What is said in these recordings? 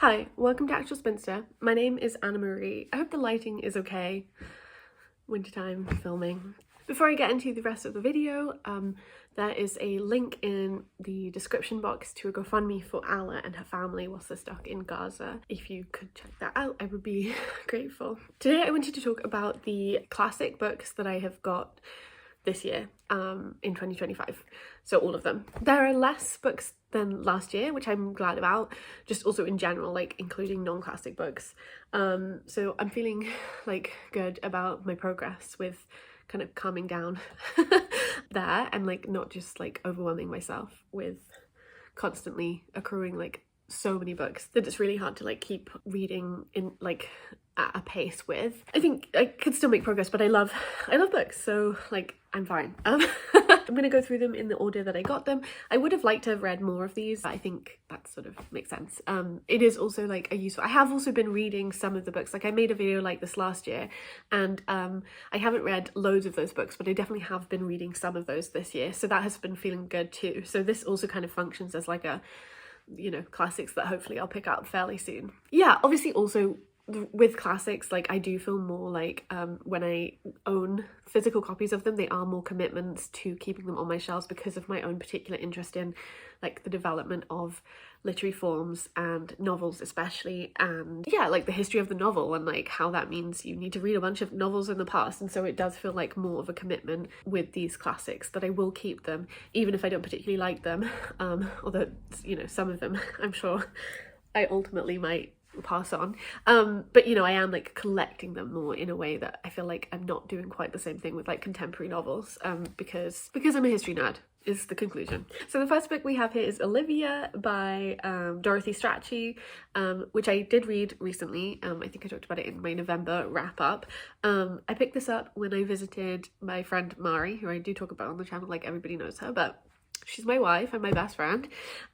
Hi, welcome to Actual Spinster. My name is Anna Marie. I hope the lighting is okay. Wintertime filming. Before I get into the rest of the video, there is a link in the description box to a GoFundMe for Ala and her family whilst they're stuck in Gaza. If you could check that out, I would be grateful. Today I wanted to talk about the classic books that I have got this year, in 2025. So all of them. There are less books than last year, which I'm glad about, just also in general, like including non-classic books. So I'm feeling like good about my progress with kind of calming down there and like not just like overwhelming myself with constantly accruing like so many books that it's really hard to like keep reading in like at a pace with. I think I could still make progress, but I love books, so like I'm fine. I'm gonna go through them in the order that I got them. I would have liked to have read more of these, but I think that sort of makes sense. It is also like a useful, I have also been reading some of the books, like I made a video like this last year, and I haven't read loads of those books, but I definitely have been reading some of those this year, so that has been feeling good too. So this also kind of functions as like a, you know, classics that hopefully I'll pick up fairly soon. Yeah, obviously also with classics, like I do feel more like when I own physical copies of them, they are more commitments to keeping them on my shelves because of my own particular interest in like the development of literary forms and novels especially, and yeah, like the history of the novel and like how that means you need to read a bunch of novels in the past, and so it does feel like more of a commitment with these classics that I will keep them even if I don't particularly like them, although, you know, some of them I'm sure I ultimately might pass on, but you know, I am like collecting them more in a way that I feel like I'm not doing quite the same thing with like contemporary novels, because I'm a history nerd is the conclusion. So the first book we have here is Olivia by Dorothy Strachey, which I did read recently. I think I talked about it in my November wrap up. I picked this up when I visited my friend Mari, who I do talk about on the channel, like everybody knows her, but she's my wife and my best friend,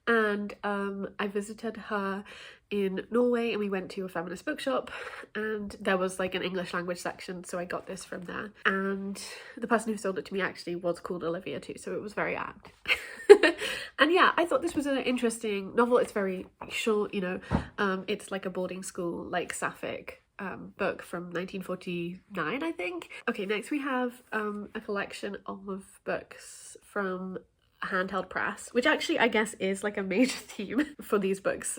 and I visited her in Norway and we went to a feminist bookshop and there was like an English language section, so I got this from there, and the person who sold it to me actually was called Olivia too, so it was very apt. And yeah, I thought this was an interesting novel. It's very short, you know, it's like a boarding school like sapphic book from 1949, I think. Okay, next we have a collection of books from Handheld Press, which actually I guess is like a major theme for these books.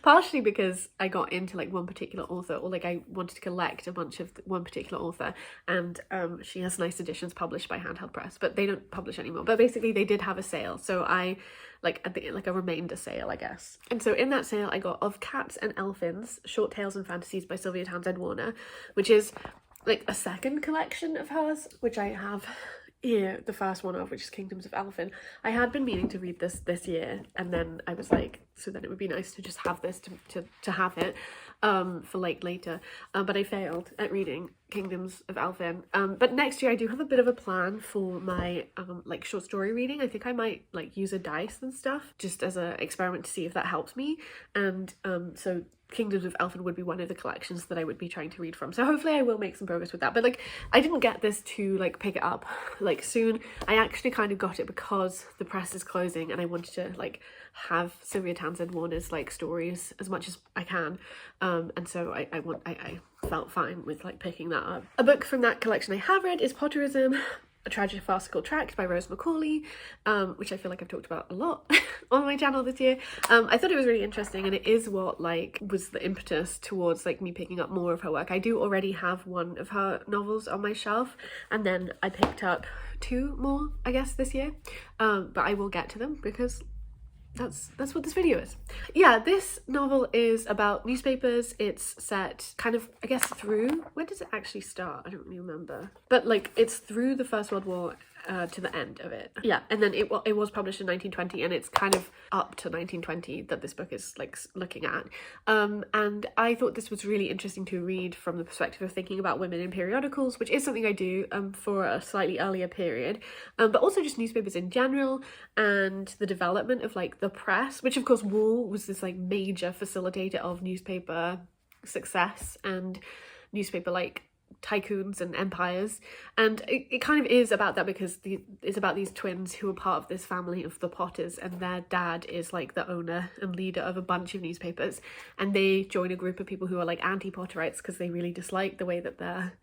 Partially because I got into like one particular author, or like I wanted to collect a bunch of one particular author, and she has nice editions published by Handheld Press, but they don't publish anymore. But basically they did have a sale, so I like at the like a remainder sale, I guess. And so in that sale I got Of Cats and Elfins, Short Tales and Fantasies by Sylvia Townsend Warner, which is like a second collection of hers, which I have here, the first one of which is Kingdoms of Elfin. I had been meaning to read this year, and then I was like, so then it would be nice to just have this to have it for like later, but I failed at reading Kingdoms of Elfin. But next year I do have a bit of a plan for my like short story reading. I think I might like use a dice and stuff just as an experiment to see if that helps me, and so Kingdoms of Elfin would be one of the collections that I would be trying to read from. So hopefully I will make some progress with that. But like I didn't get this to like pick it up like soon. I actually kind of got it because the press is closing and I wanted to like have Sylvia Townsend Warner's like stories as much as I can. And so I felt fine with like picking that up. A book from that collection I have read is Potterism, A Tragic Farcical Tract by Rose Macaulay, which I feel like I've talked about a lot on my channel this year. I thought it was really interesting, and it is what like was the impetus towards like me picking up more of her work. I do already have one of her novels on my shelf, and then I picked up 2 more, I guess, this year, but I will get to them because that's what this video is. Yeah, this novel is about newspapers. It's set kind of, I guess, through, when does it actually start? I don't really remember, but like it's through the First World War to the end of it. Yeah, and then it was published in 1920, and it's kind of up to 1920 that this book is like looking at. And I thought this was really interesting to read from the perspective of thinking about women in periodicals, which is something I do for a slightly earlier period, but also just newspapers in general and the development of like the press, which of course war was this like major facilitator of newspaper success and newspaper like tycoons and empires, and it kind of is about that because it's about these twins who are part of this family of the Potters, and their dad is like the owner and leader of a bunch of newspapers, and they join a group of people who are like anti-Potterites because they really dislike the way that their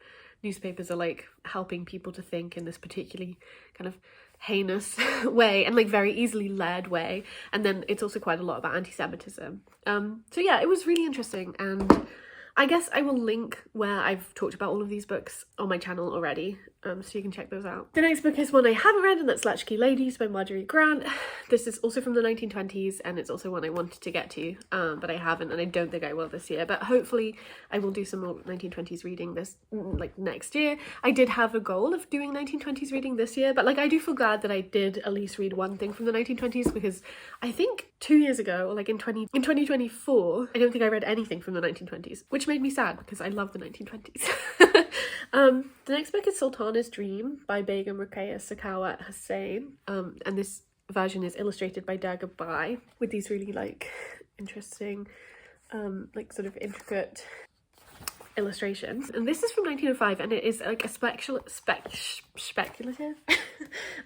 newspapers are like helping people to think in this particularly kind of heinous way and like very easily led way. And then it's also quite a lot about anti-Semitism. So yeah, it was really interesting, and I guess I will link where I've talked about all of these books on my channel already, so you can check those out. The next book is one I haven't read, and that's Latchkey Ladies by Marjorie Grant. This is also from the 1920s, and it's also one I wanted to get to, but I haven't, and I don't think I will this year, but hopefully I will do some more 1920s reading this, like, next year. I did have a goal of doing 1920s reading this year, but like I do feel glad that I did at least read one thing from the 1920s, because I think 2 years ago, or like in 2024, I don't think I read anything from the 1920s, which made me sad because I love the 1920s. The next book is Sultana's Dream by Begum Ruqayya Sakhawat Hussain, and this version is illustrated by Durga Bai with these really like interesting like sort of intricate illustrations. And this is from 1905, and it is like a speculative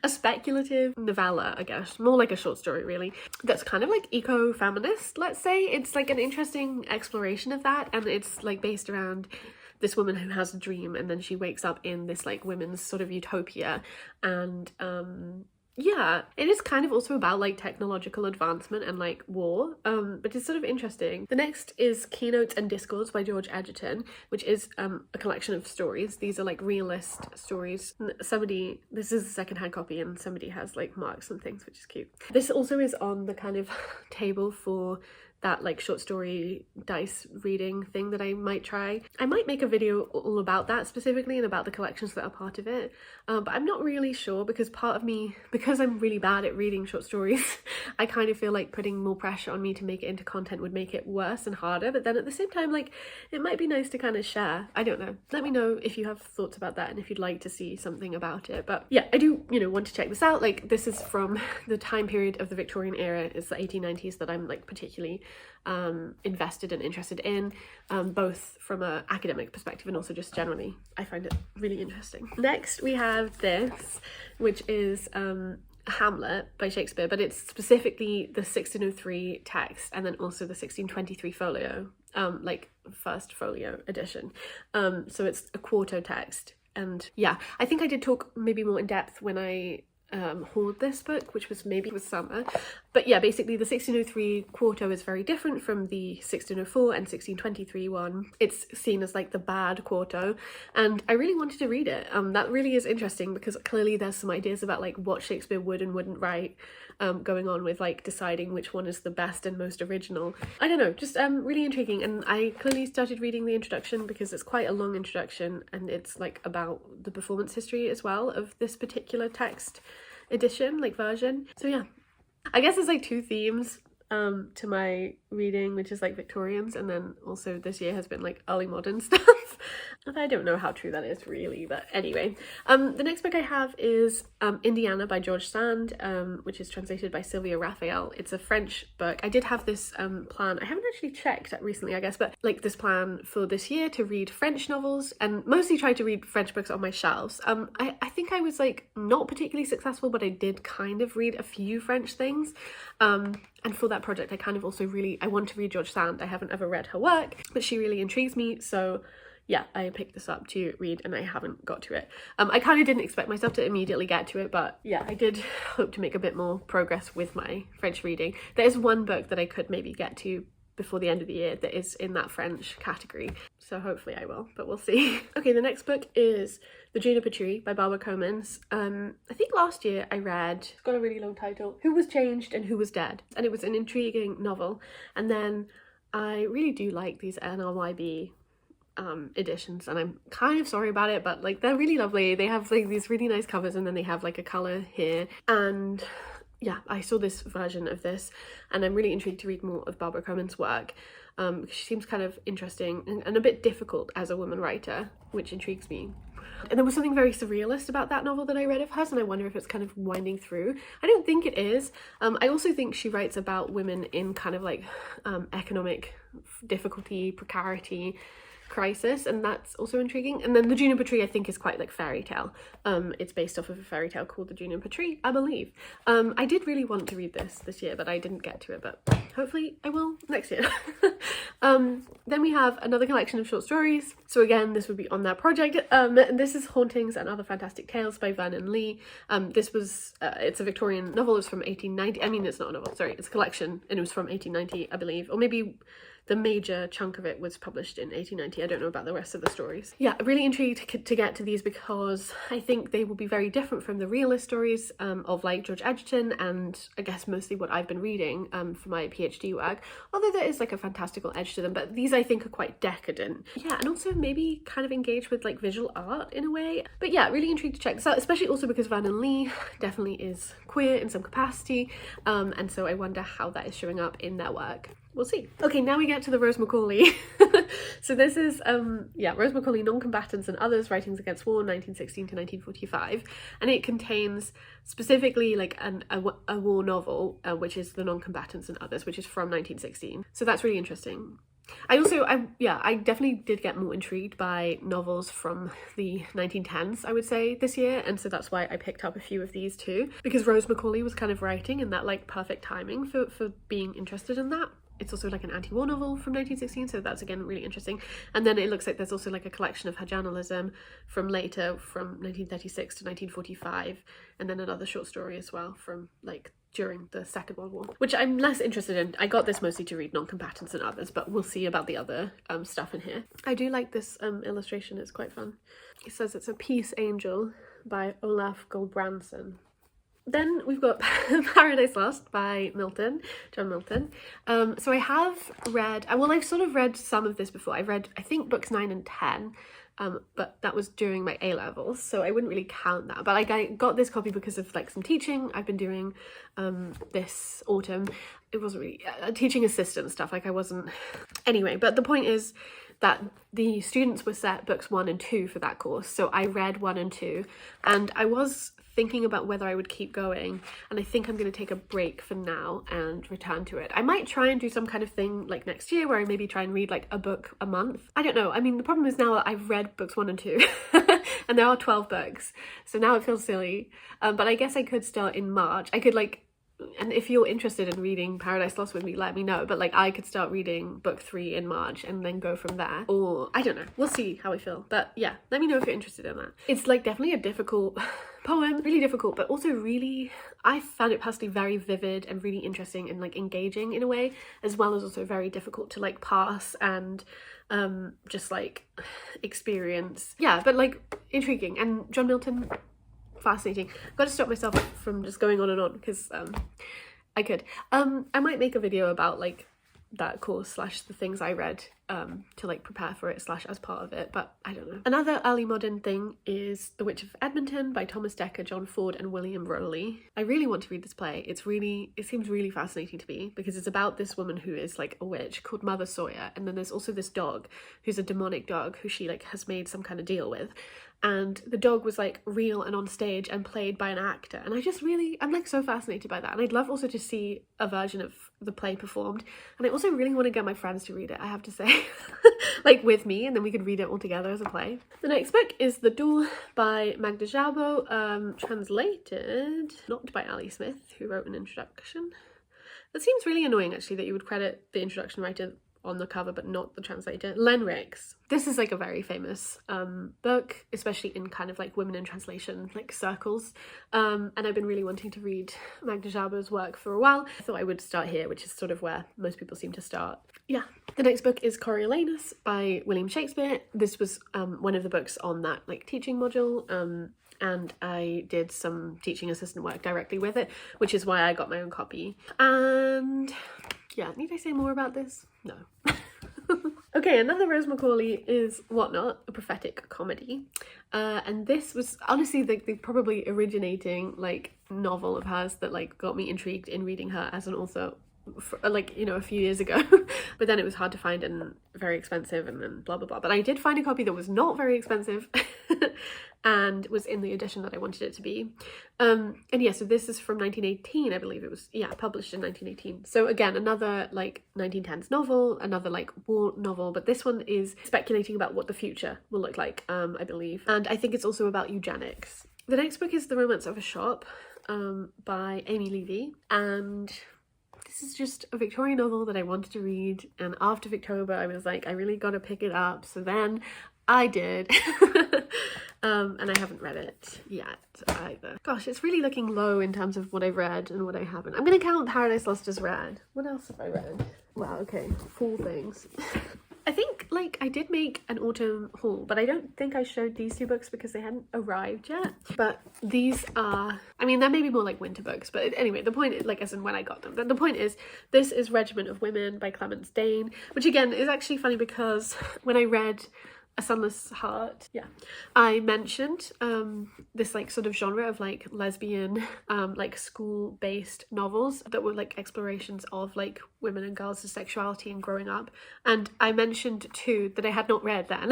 a speculative novella, I guess, more like a short story really, that's kind of like eco-feminist, let's say. It's like an interesting exploration of that, and it's like based around this woman who has a dream, and then she wakes up in this like women's sort of utopia, and yeah, it is kind of also about like technological advancement and like war, but it's sort of interesting. The next is Keynotes and Discords by George Egerton, which is a collection of stories. These are like realist stories. This is a secondhand copy, and somebody has like marks and things, which is cute. This also is on the kind of table for that like short story dice reading thing that I might try. I might make a video all about that specifically and about the collections that are part of it, but I'm not really sure, because part of me, because I'm really bad at reading short stories, I kind of feel like putting more pressure on me to make it into content would make it worse and harder. But then at the same time, like, it might be nice to kind of share. I don't know. Let me know if you have thoughts about that and if you'd like to see something about it. But yeah, I do, you know, want to check this out. Like, this is from the time period of the Victorian era. It's the 1890s that I'm like particularly invested and interested in, both from an academic perspective and also just generally. I find it really interesting. Next we have this, which is Hamlet by Shakespeare, but it's specifically the 1603 text and then also the 1623 folio, like first folio edition. So it's a quarto text, and yeah, I think I did talk maybe more in depth when I hauled this book, which was maybe with summer. But yeah, basically the 1603 quarto is very different from the 1604 and 1623 one. It's seen as like the bad quarto, and I really wanted to read it. That really is interesting, because clearly there's some ideas about like what Shakespeare would and wouldn't write, going on with like deciding which one is the best and most original. I don't know, just really intriguing. And I clearly started reading the introduction because it's quite a long introduction, and it's like about the performance history as well of this particular text edition, like version. So yeah, I guess there's like two themes to my reading, which is like Victorians, and then also this year has been like early modern stuff. And I don't know how true that is really, but anyway. The next book I have is Indiana by George Sand, which is translated by Sylvia Raphael. It's a French book. I did have this plan, I haven't actually checked recently, I guess, but like this plan for this year to read French novels and mostly try to read French books on my shelves. I think I was like not particularly successful, but I did kind of read a few French things. And for that project, I kind of also I want to read George Sand. I haven't ever read her work, but she really intrigues me. So yeah, I picked this up to read, and I haven't got to it. I kind of didn't expect myself to immediately get to it, but yeah, I did hope to make a bit more progress with my French reading. There is one book that I could maybe get to before the end of the year that is in that French category, so hopefully I will, but we'll see. Okay, the next book is The Juniper Tree by Barbara Comins. I think last year I read, it's got a really long title, Who Was Changed and Who Was Dead, and it was an intriguing novel. And then I really do like these NRYB editions, and I'm kind of sorry about it, but like they're really lovely. They have like these really nice covers, and then they have like a colour here, and yeah, I saw this version of this, and I'm really intrigued to read more of Barbara Comins' work. She seems kind of interesting and a bit difficult as a woman writer, which intrigues me. And there was something very surrealist about that novel that I read of hers, and I wonder if it's kind of winding through. I don't think it is. I also think she writes about women in kind of like economic difficulty, precarity, crisis, and that's also intriguing. And then The Juniper Tree I think is quite like fairy tale. It's based off of a fairy tale called The Juniper Tree, I believe. I did really want to read this year, but I didn't get to it, but hopefully I will next year. Then we have another collection of short stories. So again, this would be on that project. This is Hauntings and Other Fantastic Tales by Vernon Lee. This was, it's a Victorian novel. It's from 1890. I mean, it's not a novel, sorry, it's a collection, and it was from 1890, I believe, or maybe the major chunk of it was published in 1890. I don't know about the rest of the stories. Yeah, really intrigued to get to these because I think they will be very different from the realist stories of like George Edgerton, and I guess mostly what I've been reading for my PhD work, although there is like a fantastical edge to them, but these I think are quite decadent. Yeah, and also maybe kind of engaged with like visual art in a way. But yeah, really intrigued to check this out, especially also because Vernon Lee definitely is queer in some capacity, and so I wonder how that is showing up in their work. We'll see. Okay, now we get to the Rose Macaulay. So this is, Rose Macaulay, Non-Combatants and Others, Writings Against War, 1916 to 1945. And it contains specifically like a war novel, which is The Non-Combatants and Others, which is from 1916. So that's really interesting. I definitely did get more intrigued by novels from the 1910s, I would say, this year, and so that's why I picked up a few of these too, because Rose Macaulay was kind of writing in that like perfect timing for being interested in that. It's also like an anti-war novel from 1916, so that's again really interesting. And then it looks like there's also like a collection of her journalism from later, from 1936 to 1945, and then another short story as well from like during the Second World War, which I'm less interested in. I got this mostly to read Non-Combatants and Others, but we'll see about the other stuff in here. I do like this illustration, it's quite fun. It says it's a Peace Angel by Olaf Gulbrandsen. Then we've got Paradise Lost by John Milton. So I have read, I've sort of read some of this before. I've read, I think, books 9 and 10, but that was during my A-levels, so I wouldn't really count that. But like, I got this copy because of like some teaching I've been doing this autumn. It wasn't really teaching assistant stuff, like I wasn't... Anyway, but the point is that the students were set books 1 and 2 for that course, so I read 1 and 2, and I was thinking about whether I would keep going, and I think I'm going to take a break for now and return to it. I might try and do some kind of thing like next year where I maybe try and read like a book a month. I don't know. I mean, the problem is now that I've read books 1 and 2 and there are 12 books, so now it feels silly, but I guess I could start in March. I could like, and if you're interested in reading Paradise Lost with me, let me know, but like I could start reading book 3 in March and then go from there, or I don't know, we'll see how I feel. But yeah, let me know if you're interested in that. It's like definitely a difficult poem, really difficult, but also really, I found it personally very vivid and really interesting and like engaging in a way, as well as also very difficult to like parse and just like experience. Yeah, but like intriguing. And John Milton, fascinating. I've got to stop myself from just going on and on because I could. I might make a video about like that course slash the things I read to like prepare for it slash as part of it, but I don't know. Another early modern thing is The Witch of Edmonton by Thomas Dekker, John Ford and William Rowley. I really want to read this play. It seems really fascinating to me because it's about this woman who is like a witch called Mother Sawyer, and then there's also this dog who's a demonic dog who she like has made some kind of deal with, and the dog was like real and on stage and played by an actor, and I'm like so fascinated by that, and I'd love also to see a version of the play performed, and I also really want to get my friends to read it, I have to say. Like with me, and then we could read it all together as a play. The next book is The Duel by Magda Szabo, translated not by Ali Smith, who wrote an introduction. That seems really annoying actually, that you would credit the introduction writer on the cover but not the translator. Len Riggs. This is like a very famous book, especially in kind of like women in translation like circles, and I've been really wanting to read Magda Szabo's work for a while. I thought I would start here, which is sort of where most people seem to start. Yeah. The next book is Coriolanus by William Shakespeare. This was one of the books on that like teaching module, and I did some teaching assistant work directly with it, which is why I got my own copy. And yeah, need I say more about this? No. Okay, another Rose Macaulay is Whatnot, a prophetic comedy. And this was honestly the probably originating like novel of hers that like got me intrigued in reading her as an author for, like, you know, a few years ago. But then it was hard to find and very expensive and then blah blah blah. But I did find a copy that was not very expensive and was in the edition that I wanted it to be. And yeah, so this is from 1918, I believe it was, yeah, published in 1918. So again, another like 1910s novel, another like war novel, but this one is speculating about what the future will look like, I believe. And I think it's also about eugenics. The next book is The Romance of a Shop by Amy Levy, and this is just a Victorian novel that I wanted to read, and after Victober I was like, I really gotta pick it up, so then I did. And I haven't read it yet either. Gosh, it's really looking low in terms of what I've read and what I haven't. I'm gonna count Paradise Lost as read. What else have I read? Wow, okay, 4 things. I think, like, I did make an autumn haul, but I don't think I showed these 2 books because they hadn't arrived yet. But these are, I mean, they're maybe more like winter books, but anyway, the point is, like, as in when I got them. The point is, this is Regiment of Women by Clemence Dane, which again is actually funny because when I read A Sunless Heart, yeah, I mentioned this like sort of genre of like lesbian like school-based novels that were like explorations of like women and girls' sexuality and growing up, and I mentioned 2 that I had not read then.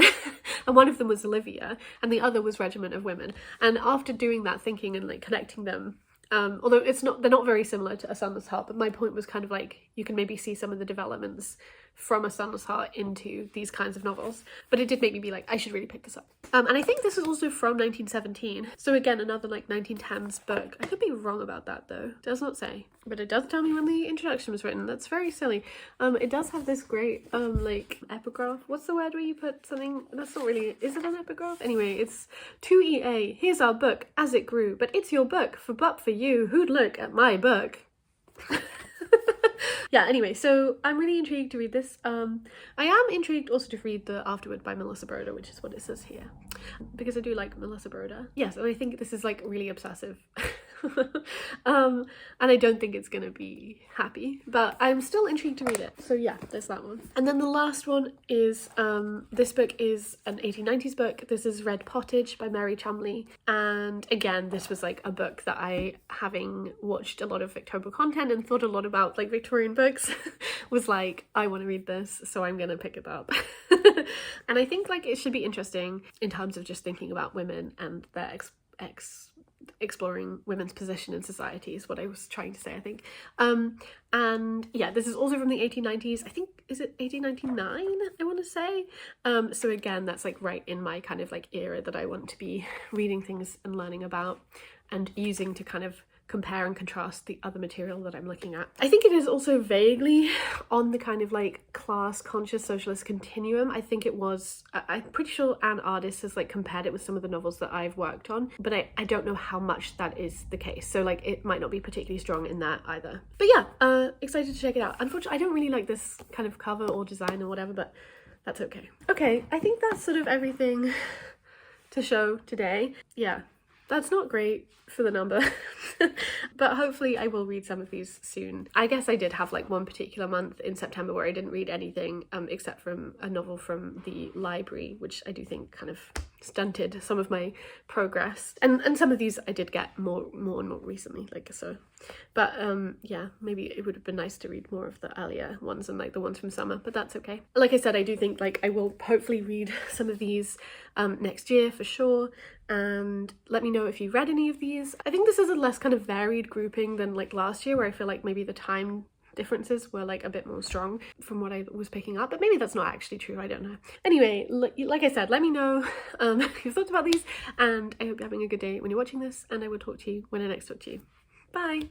And one of them was Olivia and the other was Regiment of Women, and after doing that thinking and like connecting them, although they're not very similar to A Sunless Heart, but my point was kind of like you can maybe see some of the developments from A Sunless Heart into these kinds of novels. But it did make me be like, I should really pick this up. And I think this is also from 1917. So again, another like 1910s book. I could be wrong about that though. It does not say. But it does tell me when the introduction was written. That's very silly. It does have this great like epigraph. What's the word where you put something? That's not really, is it an epigraph? Anyway, it's 2EA. Here's our book as it grew. But it's your book, but for you, who'd look at my book? Yeah, anyway, so I'm really intrigued to read this. I am intrigued also to read The Afterword by Melissa Broder, which is what it says here, because I do like Melissa Broder. Yes, and I think this is like really obsessive. And I don't think it's gonna be happy, but I'm still intrigued to read it. So yeah, there's that one. And then the last one is this book is an 1890s book. This is Red Pottage by Mary Chumley, and again, this was like a book that I, having watched a lot of Victober content and thought a lot about like Victorian books, was like, I want to read this, so I'm gonna pick it up. And I think like it should be interesting in terms of just thinking about women and their exploring women's position in society is what I was trying to say, I think. And yeah, this is also from the 1890s. I think, is it 1899, I want to say? So again, that's like right in my kind of like era that I want to be reading things and learning about and using to kind of compare and contrast the other material that I'm looking at. I think it is also vaguely on the kind of like class conscious socialist continuum. I think it was, I'm pretty sure Anne Ardis has like compared it with some of the novels that I've worked on, but I don't know how much that is the case. So like it might not be particularly strong in that either. But yeah, excited to check it out. Unfortunately, I don't really like this kind of cover or design or whatever, but that's okay. Okay, I think that's sort of everything to show today. Yeah. That's not great for the number, but hopefully I will read some of these soon. I guess I did have like one particular month in September where I didn't read anything except from a novel from the library, which I do think kind of stunted some of my progress. And some of these I did get more and more recently, like so. But yeah, maybe it would have been nice to read more of the earlier ones and like the ones from summer, but that's okay. Like I said, I do think like I will hopefully read some of these next year for sure. And let me know if you read any of these. I think this is a less kind of varied grouping than like last year, where I feel like maybe the time differences were like a bit more strong from what I was picking up, but maybe that's not actually true, I don't know. Anyway, like I said, let me know your thoughts about these, and I hope you're having a good day when you're watching this, and I will talk to you when I next talk to you. Bye!